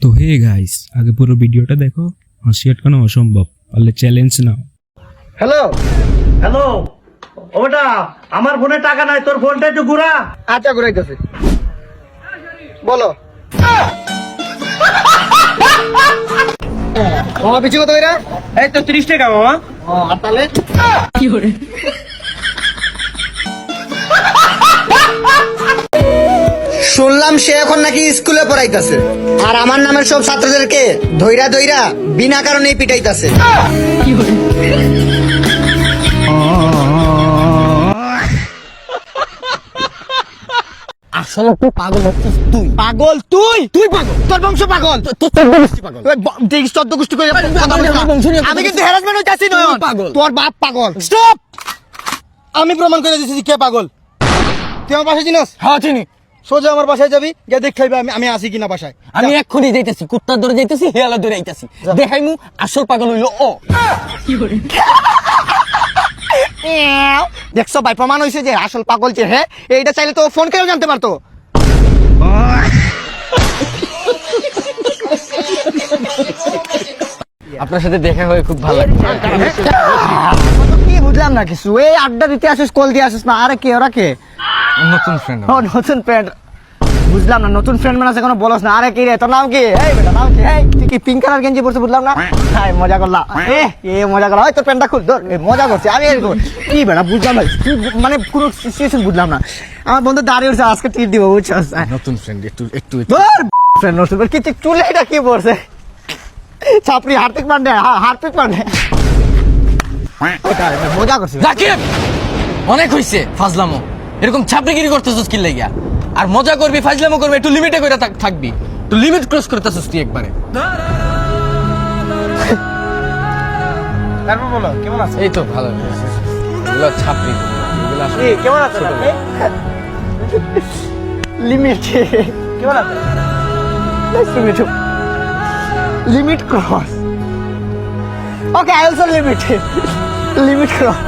তো hey guys, আগে পুরো ভিডিওটা দেখো, হাসি আটকানো অসম্ভব, পারলে চ্যালেঞ্জ নাও। হ্যালো হ্যালো, ওটা আমার ফোনে টাকা নাই, তোর ফোনটা একটু ঘুরা। আচ্ছা, ঘুরাইতেছে, বলো। মামা পিছু কত কইরা? এই তো 30 টাকা মামা। আর তাহলে কি করে? শুনলাম সে এখন নাকি স্কুলে পড়াইতেছে, আর আমার নামের সব ছাত্রদেরকে ধইরা ধইরা বিনা কারণেই পিটাইতেছে। আসলে তুই পাগল হচ্ছিস। তুই পাগল? তুই পাগল? তোর বংশ পাগল? তোর পাগল? দেখিস 14 গোষ্ঠী করে আমি কিন্তু হ্যারাসমেন্ট হইতাছি নয়। পাগল। তোর বাপ পাগল। স্টপ! আমি প্রমাণ করে দিছি কে পাগল। তুই আমার বাসায় চিনস? হ্যাঁ চিনি। সোজা আমার বাসায় যাবি, গিয়ে দেখ খাইবি আমি আসি কিনা বাসায়। আমি এক্ষুনি যাইতেছি, কুত্তার ধরে যাইতেছি, হেয়ালা ধরে আইতাছি, দেখাইমু আসল পাগল হইলো ও। দেখছো ভাই, প্রমাণ হয়েছে যে আসল পাগল যে। হ্যাঁ, এইটা চাইলে তো ফোন করেও জানতে পারতো। আপনার সাথে দেখা হয়ে খুব ভালো লাগছে। কি বুঝলাম না কিছু। এই আড্ডা দিতে আসিস, কল দিয়ে আসিস না। আরে কে ওরা? কে? নতুন ফ্রেন্ড। ও নতুন ফ্রেন্ড। বুঝলাম না, নতুন ফ্রেন্ড মানে কোনো বলস না। আরে কি রে, তোর নাম কি? এই বেটা, নাম কি? এই তুই কি পিঙ্ক কালার গেঞ্জি পরছিস? বুঝলাম না। হাই, মজা করলাম। এ মজা করা হয়। তোর প্যান্টটা খুল, ধর। মজা করছে আমি। কি বেটা, বুঝলাম না, মানে কোনো সিচুয়েশন বুঝলাম না। আমার বন্ধু দাঁড়িয়ে উঠছে, আজকে টিট দিব, বুঝছস? নতুন ফ্রেন্ড, একটু একটু ফ্রেন্ড নতুন কি চুলে এটা কি পড়ছে? ছাপড়ি হার্দিক পান্ডে, হার্দিক পান্ডে। মজা করছে। রাকিব, অনেক হইছে ফাজলামো। এরকম ছাপড়িগিরি করতেছিস কি লাগিয়া? আর মজা করবি, ফাজলামো করবি, একটু লিমিটে কইরা থাকবি। তো লিমিট ক্রস করতেছিস তুই একবারে। তারপর বলো, কেমন আছো? এই তো ভালো। এগুলো ছাপড়ি, এগুলো আসলে কেমন আছো? লিমিট কেমন আছো? Nice to meet you. Limit cross. Okay, I also limit. Limit cross.